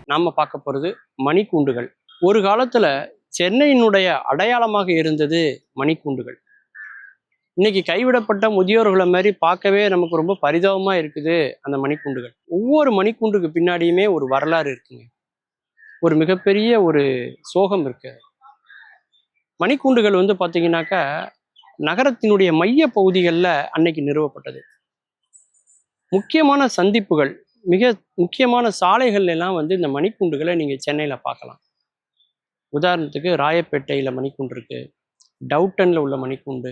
நாம பார்க்க போறது மணிக்கூண்டுகள். ஒரு காலத்துல சென்னையினுடைய அடையாளமாக இருந்தது மணிக்கூண்டுகள். இன்னைக்கு கைவிடப்பட்ட முதியோர்களை மாதிரி பார்க்கவே நமக்கு ரொம்ப பரிதாபமா இருக்குது அந்த மணிக்கூண்டுகள். ஒவ்வொரு மணிக்கூண்டுக்கு பின்னாடியுமே ஒரு வரலாறு இருக்குங்க. ஒரு மிகப்பெரிய ஒரு சோகம் இருக்கு. மணிக்கூண்டுகள் பார்த்தீங்கன்னாக்கா நகரத்தினுடைய மைய பகுதிகளில் அன்னைக்கு நிறுவப்பட்டது. முக்கியமான சந்திப்புகள், மிக முக்கியமான சாலைகள் எல்லாம் இந்த மணிக்கூண்டுகளை நீங்க சென்னையில பார்க்கலாம். உதாரணத்துக்கு ராயப்பேட்டையில மணிக்கூண்டு இருக்கு, டவுட்டன்ல உள்ள மணிக்கூண்டு,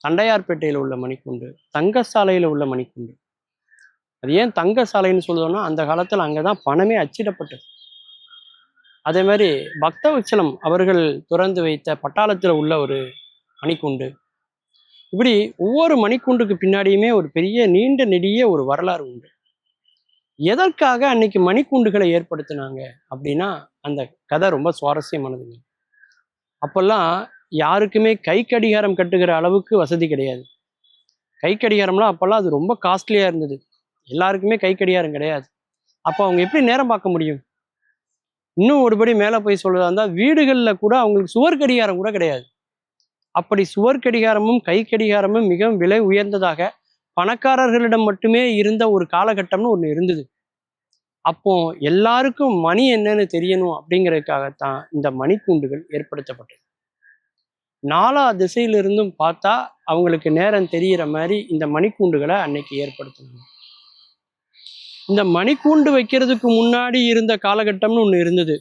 தண்டையார்பேட்டையில உள்ள மணிக்கூண்டு, தங்கசாலையில உள்ள மணிக்கூண்டு. அது ஏன் தங்க சாலைன்னு சொல்லுவோம்னா அந்த காலத்துல அங்கதான் பணமே அச்சிடப்பட்டது. அதே மாதிரி பக்தவச்சலம் அவர்கள் திறந்து வைத்த பட்டாளத்துல உள்ள ஒரு மணிக்கூண்டு. இப்படி ஒவ்வொரு மணிக்கூண்டுக்கு பின்னாடியுமே ஒரு பெரிய நீண்ட நெடிய ஒரு வரலாறு உண்டு. எதற்காக அன்னைக்கு மணிக்கூண்டுகளை ஏற்படுத்தினாங்க அப்படின்னா அந்த கதை ரொம்ப சுவாரஸ்யமானதுங்க. அப்பெல்லாம் யாருக்குமே கை கடிகாரம் கட்டுகிற அளவுக்கு வசதி கிடையாது. கை கடிகாரம்லாம் அப்பெல்லாம் அது ரொம்ப காஸ்ட்லியா இருந்தது. எல்லாருக்குமே கை கடிகாரம் கிடையாது. அப்போ அவங்க எப்படி நேரம் பார்க்க முடியும்? இன்னும் ஒருபடி மேலே போய் சொல்றதா இருந்தால் வீடுகளில் கூட அவங்களுக்கு சுவர் கடிகாரம் கூட கிடையாது. அப்படி சுவர் கடிகாரமும் கை கடிகாரமும் மிகவும் விலை உயர்ந்ததாக பணக்காரர்களிடம் மட்டுமே இருந்த ஒரு காலகட்டம்னு ஒன்று இருந்தது. அப்போ எல்லாருக்கும் மணி என்னன்னு தெரியணும் அப்படிங்கிறதுக்காகத்தான் இந்த மணிக்கூண்டுகள் ஏற்படுத்தப்பட்டது. நாலா திசையிலிருந்தும் பார்த்தா அவங்களுக்கு நேரம் தெரிகிற மாதிரி இந்த மணிக்கூண்டுகளை அன்னைக்கு ஏற்படுத்தணும். இந்த மணிக்கூண்டு வைக்கிறதுக்கு முன்னாடி இருந்த காலகட்டம்னு ஒன்று இருந்தது.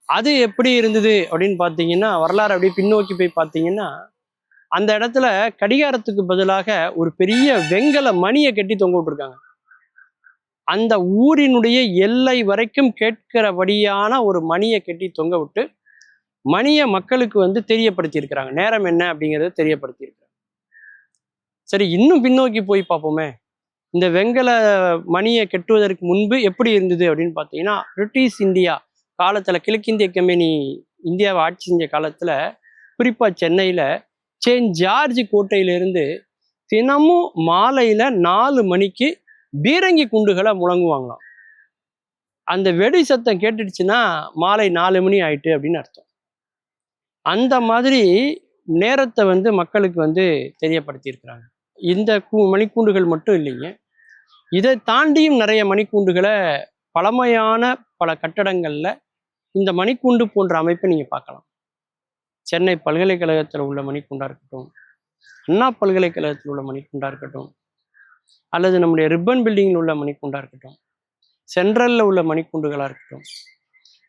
அது எப்படி இருந்தது அப்படின்னு பார்த்தீங்கன்னா, வரலாறு அப்படியே பின்னோக்கி போய் பார்த்தீங்கன்னா, அந்த இடத்துல கடிகாரத்துக்கு பதிலாக ஒரு பெரிய வெங்கல மணியை கட்டி தொங்க விட்டுருக்காங்க. அந்த ஊரினுடைய எல்லை வரைக்கும் கேட்கிறபடியான ஒரு மணியை கட்டி தொங்க விட்டு மணியை மக்களுக்கு தெரியப்படுத்தி இருக்கிறாங்க. நேரம் என்ன அப்படிங்கிறத தெரியப்படுத்தி இருக்கிறாங்க. சரி, இன்னும் பின்னோக்கி போய் பார்ப்போமே. இந்த வெங்கல மணியை கட்டுவதற்கு முன்பு எப்படி இருந்தது அப்படின்னு பார்த்தீங்கன்னா, பிரிட்டிஷ் இந்தியா காலத்துல, கிழக்கிந்திய கம்பெனி இந்தியாவை ஆட்சி செஞ்ச காலத்துல, குறிப்பா சென்னையில செயின்ட் ஜார்ஜ் கோட்டையிலிருந்து தினமும் மாலையில 4 மணிக்கு பீரங்கி குண்டுகளை முழங்குவாங்களாம். அந்த வெடி சத்தம் கேட்டுடுச்சுன்னா மாலை 4 மணி ஆயிட்டு அப்படின்னு அர்த்தம். அந்த மாதிரி நேரத்தை மக்களுக்கு தெரியப்படுத்தி இருக்கிறாங்க. இந்த மணிக்கூண்டுகள் மட்டும் இல்லைங்க, இதை தாண்டியும் நிறைய மணிக்கூண்டுகளை பழமையான பல கட்டடங்கள்ல இந்த மணிக்கூண்டு போன்ற அமைப்பை நீங்க பார்க்கலாம். சென்னை பல்கலைக்கழகத்தில் உள்ள மணிக்கூண்டா இருக்கட்டும், அண்ணா பல்கலைக்கழகத்தில் உள்ள மணிக்கூண்டா இருக்கட்டும், அல்லது நம்முடைய ரிப்பன் பில்டிங்கில் உள்ள மணிக்கூண்டா இருக்கட்டும், சென்ட்ரல்ல உள்ள மணிக்கூண்டுகளா இருக்கட்டும்,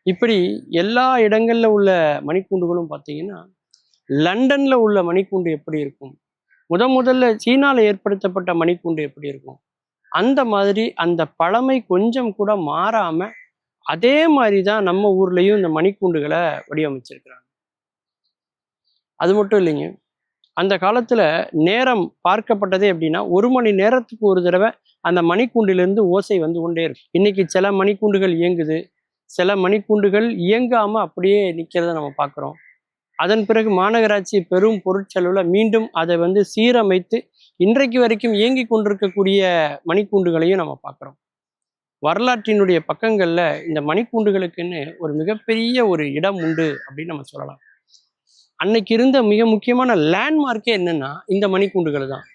இப்படி எல்லா இடங்கள்ல உள்ள மணிக்கூண்டுகளும் பார்த்தீங்கன்னா, லண்டன்ல உள்ள மணிக்கூண்டு எப்படி இருக்கும், முதல்ல சீனால ஏற்படுத்தப்பட்ட மணிக்கூண்டு எப்படி இருக்கும், அந்த மாதிரி அந்த பழமை கொஞ்சம் கூட மாறாம அதே மாதிரிதான் நம்ம ஊர்லயும் இந்த மணிக்கூண்டுகளை வடிவமைச்சிருக்கிறாங்க. அது மட்டும் இல்லைங்க, அந்த காலத்துல நேரம் பார்க்கப்பட்டதே எப்படின்னா 1 மணி நேரத்துக்கு ஒரு தடவை அந்த மணிக்கூண்டிலிருந்து ஓசை வந்து கொண்டே இருக்கும். இன்னைக்கு சில மணிக்கூண்டுகள் இயங்குது, சில மணிக்கூண்டுகள் இயங்காம அப்படியே நிக்கிறத நம்ம பார்க்குறோம். அதன் பிறகு மாநகராட்சி பெரும் பொருட்செலவுல மீண்டும் அதை சீரமைத்து இன்றைக்கு வரைக்கும் இயங்கி கொண்டிருக்கக்கூடிய மணிக்கூண்டுகளையும் நம்ம பார்க்குறோம். வரலாற்றினுடைய பக்கங்கள்ல இந்த மணிக்கூண்டுகளுக்குன்னு ஒரு மிகப்பெரிய ஒரு இடம் உண்டு அப்படின்னு நம்ம சொல்லலாம். அன்னைக்கு இருந்த மிக முக்கியமான லேண்ட்மார்க்கே என்னன்னா இந்த மணிக்கூண்டுகள் தான்.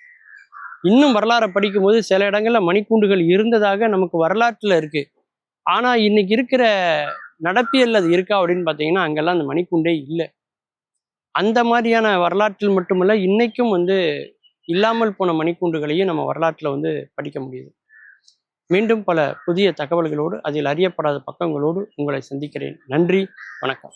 இன்னும் வரலாறை படிக்கும்போது சில இடங்கள்ல மணிக்கூண்டுகள் இருந்ததாக நமக்கு வரலாற்றுல இருக்கு. ஆனா இன்னைக்கு இருக்கிற நடப்பியல் அது இருக்கா அப்படின்னு பார்த்தீங்கன்னா அங்கெல்லாம் அந்த மணிக்கூண்டே இல்லை. அந்த மாதிரியான வரலாற்றில் மட்டுமல்ல, இன்னைக்கும் இல்லாமல் போன மணிக்கூண்டுகளையும் நம்ம வரலாற்றுல படிக்க முடியுது. மீண்டும் பல புதிய தகவல்களோடு, அதில் அறியப்படாத பக்கங்களோடு உங்களை சந்திக்கிறேன். நன்றி, வணக்கம்.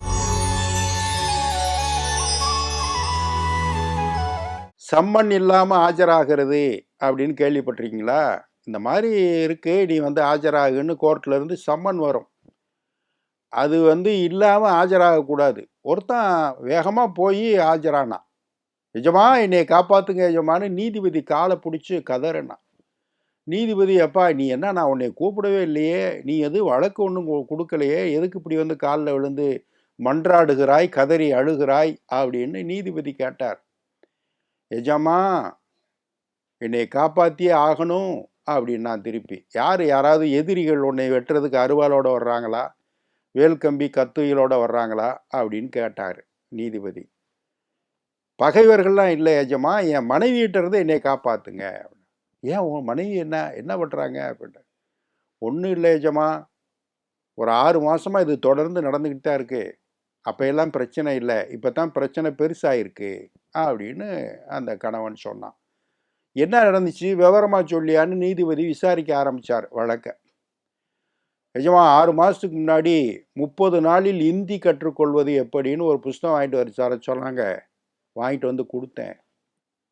சம்மன் இல்லாம ஆஜராகிறது அப்படின்னு கேள்விப்பட்டிருக்கீங்களா? இந்த மாதிரி இருக்கு, நீ ஆஜராகுன்னு கோர்ட்ல இருந்து சம்மன் வரும். அது இல்லாம ஆஜராகக்கூடாது. ஒருத்தன் வேகமா போய் ஆஜரானா, எஜமா என்னை காப்பாத்துங்க எஜமான்னு நீதிபதி காலை பிடிச்சி கதறினா. நீதிபதி, அப்பா நீ என்ன, நான் உன்னை கூப்பிடவே இல்லையே, நீ எதுவும் வழக்கு ஒன்றும் கொடுக்கலையே, எதுக்கு இப்படி காலில் விழுந்து மன்றாடுகிறாய், கதறி அழுகிறாய் அப்படின்னு நீதிபதி கேட்டார். எஜமா என்னை காப்பாற்றியே ஆகணும் அப்படின்னா திருப்பி யாராவது எதிரிகள் உன்னை வெட்டுறதுக்கு அருவாளோட வர்றாங்களா, வேல்கம்பி கத்துகளோட வர்றாங்களா அப்படின்னு கேட்டார் நீதிபதி. பகைவர்கள்லாம் இல்லை எஜமா, என் மனைவியிட்ட இருந்து என்னை காப்பாத்துங்க. ஏன் உன் மனைவி என்ன பண்ணுறாங்க அப்படின்ட்டு. ஒன்றும் இல்லை எஜமா, ஒரு 6 மாசமா இது தொடர்ந்து நடந்துக்கிட்டு தான் இருக்கு. அப்போ எல்லாம் பிரச்சனை இல்லை, இப்போ தான் பிரச்சனை பெருசாயிருக்கு அப்படின்னு அந்த கணவன் சொன்னான். என்ன நடந்துச்சு விவரமாக சொல்லியான்னு நீதிபதி விசாரிக்க ஆரம்பித்தார் வழக்க. எஜமா 6 மாதத்துக்கு முன்னாடி 30 நாளில் இந்தி கற்றுக்கொள்வது எப்படின்னு ஒரு புஸ்தகம் வாங்கிட்டு வர சொன்னாங்க. வாங்கிட்டு வந்து கொடுத்தேன்.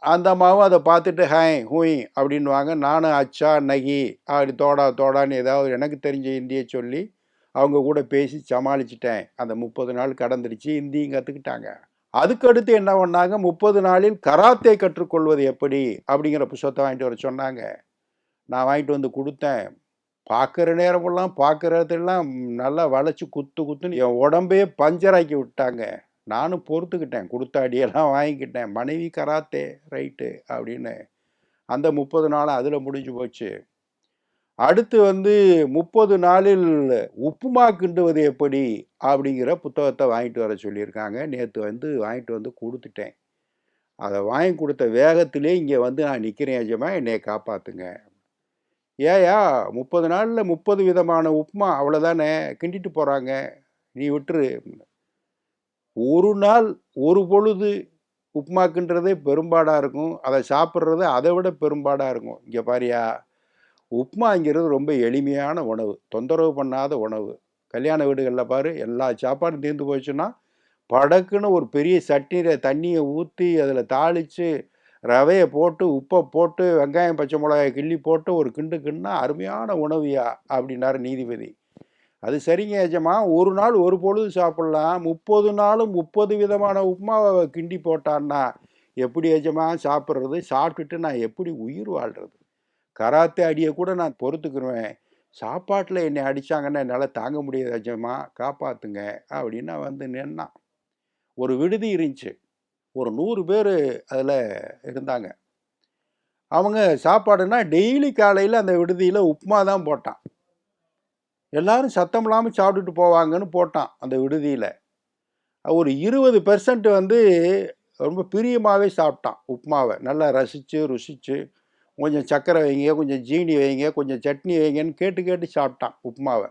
அந்த அம்மாவும் அதை பார்த்துட்டு ஹாய் ஹூய் அப்படின்வாங்க. நானும் அச்சா நகி அப்படி தோடான்னு ஏதாவது எனக்கு தெரிஞ்ச இந்தியை சொல்லி அவங்க கூட பேசி சமாளிச்சிட்டேன். அந்த 30 நாள் கடந்துடுச்சு, இந்தியும் கற்றுக்கிட்டாங்க. அதுக்கடுத்து என்ன பண்ணாங்க, 30 நாளில் கராத்தே கற்றுக்கொள்வது எப்படி அப்படிங்கிற புத்தகத்தை வாங்கிட்டு வர சொன்னாங்க. நான் வாங்கிட்டு வந்து கொடுத்தேன். பார்க்குற நேரமெல்லாம் பார்க்குறதெல்லாம் நல்லா வளைச்சி குத்துன்னு என் உடம்பே பஞ்சராக்கி விட்டாங்க. நானும் பொறுத்துக்கிட்டேன், கொடுத்த அடியெல்லாம் வாங்கிக்கிட்டேன். மனைவி கராத்தே ரைட்டு அப்படின்னு அந்த 30 நாள் அதில் முடிஞ்சு போச்சு. அடுத்து 30 நாளில் உப்புமா கிண்டுவது எப்படி அப்படிங்கிற புத்தகத்தை வாங்கிட்டு வர சொல்லியிருக்காங்க. நேற்று வாங்கிட்டு வந்து கொடுத்துட்டேன். அதை வாங்கி கொடுத்த வேகத்திலே இங்கே நான் நிற்கிறேன் எஜமா, என்னையை காப்பாற்றுங்க. ஏயா 30 நாளில் 30 விதமான உப்புமா அவ்வளோதானே கிண்டிட்டு போகிறாங்க, நீ விட்டுரு. ஒரு நாள் ஒரு பொழுது உப்புமாக்குன்றதே பெரும்பாடாக இருக்கும், அதை சாப்பிட்றது அதை விட பெரும்பாடாக இருக்கும். இங்கே பாரியா, உப்புமாங்கிறது ரொம்ப எளிமையான உணவு, தொந்தரவு பண்ணாத உணவு. கல்யாண வீடுகளில் பாரு, எல்லா சாப்பாடும் தீர்ந்து போச்சுன்னா படக்குன்னு ஒரு பெரிய சட்டியில் தண்ணியை ஊற்றி அதில் தாளித்து ரவையை போட்டு உப்பை போட்டு வெங்காயம் பச்சை மிளகாய் கிள்ளி போட்டு ஒரு கிண்டுன்னா அருமையான உணவுயா அப்படின்னாரு நீதிபதி. அது சரிங்க எஜமா, ஒரு நாள் ஒரு பொழுது சாப்பிட்லாம், 30 நாளும் 30 விதமான உப்புமாவை கிண்டி போட்டான்னா எப்படி எஜமா சாப்பிட்றது? சாப்பிட்டுட்டு நான் எப்படி உயிர் வாழ்கிறது? கராத்தே அடியை கூட நான் பொறுத்துக்குருவேன், சாப்பாட்டில் என்னை அடித்தாங்கன்னா என்னால் தாங்க முடியாது எஜமா, காப்பாற்றுங்க அப்படின்னு நின்னான். ஒரு விடுதி இருந்துச்சு, ஒரு 100 பேர் அதில் இருந்தாங்க. அவங்க சாப்பாடுனா டெய்லி காலையில் அந்த விடுதியில் உப்புமா தான் போட்டான். எல்லாரும் சத்தம் இல்லாமல் சாப்பிட்டுட்டு போவாங்கன்னு போட்டான் அந்த விடுதியில். ஒரு 20% ரொம்ப பிரியமாகவே சாப்பிட்டான் உப்புமாவை, நல்லா ரசித்து ருசித்து. கொஞ்சம் சர்க்கரை வைங்க, கொஞ்சம் ஜீனி வைங்க, கொஞ்சம் சட்னி வைங்கன்னு கேட்டு சாப்பிட்டான் உப்புமாவை.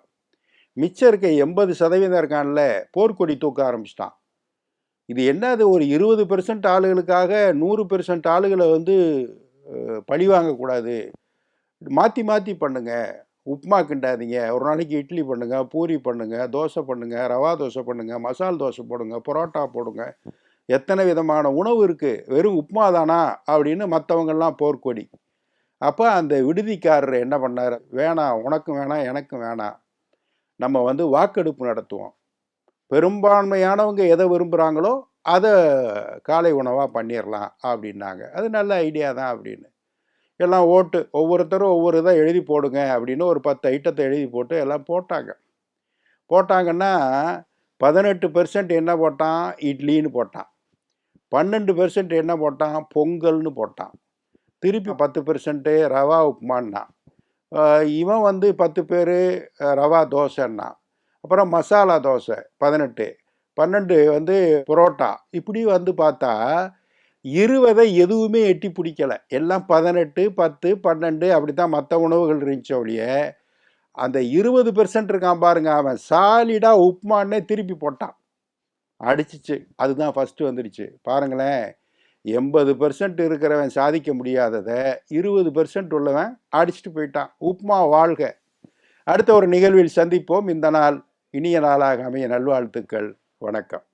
மிச்சம் இருக்க 80% இருக்கான்ல, போர்க்கொடி தூக்க ஆரம்பிச்சிட்டான். இது என்னது, ஒரு 20% ஆளுகளுக்காக 100% ஆளுகளை பழி வாங்கக்கூடாது, மாற்றி மாற்றி பண்ணுங்க, உப்புமா கிண்டாதீங்க, ஒரு நாளைக்கு இட்லி பண்ணுங்க, பூரி பண்ணுங்க, தோசை பண்ணுங்க, ரவா தோசை பண்ணுங்க, மசால் தோசை போடுங்க, பரோட்டா போடுங்க, எத்தனை விதமான உணவு இருக்குது, வெறும் உப்புமா தானா அப்படின்னு மற்றவங்கெல்லாம் போர்க்கொடி. அப்போ அந்த விடுதிக்காரர் என்ன பண்ணார், வேணாம், உனக்கும் வேணாம் எனக்கும் வேணாம், நம்ம வாக்கெடுப்பு நடத்துவோம், பெரும்பான்மையானவங்க எதை விரும்புகிறாங்களோ அதை காலை உணவாக பண்ணிடலாம் அப்படின்னாங்க. அது நல்ல ஐடியா தான் அப்படின்னு எல்லாம் ஓட்டு, ஒவ்வொருத்தரும் ஒவ்வொரு இதை எழுதி போடுங்க அப்படின்னு ஒரு 10 ஐட்டத்தை எழுதி போட்டு எல்லாம் போட்டாங்கன்னா 18% என்ன போட்டான், இட்லின்னு போட்டான். 12% என்ன போட்டான், பொங்கல்னு போட்டான். திருப்பி 10% ரவா உப்புமான்னா. இவன் 10 பேர் ரவா தோசைன்னா. அப்புறம் மசாலா தோசை 18, 12 புரோட்டா. இப்படி பார்த்தா 20 எதுவுமே எட்டி பிடிக்கலை. எல்லாம் 18, 10, 12 அப்படி தான் மற்ற உணவுகள் இருந்துச்சு ஒழிய, அந்த 20% இருக்கான் பாருங்க, அவன் சாலிடாக உப்புமானே திருப்பி போட்டான், அடிச்சிச்சு. அதுதான் ஃபஸ்ட்டு வந்துடுச்சு. பாருங்களேன், 80% இருக்கிறவன் சாதிக்க முடியாததை 20% உள்ளவன் அடிச்சுட்டு போயிட்டான். உப்புமா வாழ்க. அடுத்த ஒரு நிகழ்வில் சந்திப்போம். இந்த நாள் இனிய நாளாக அமைய நல்வாழ்த்துக்கள். வணக்கம்.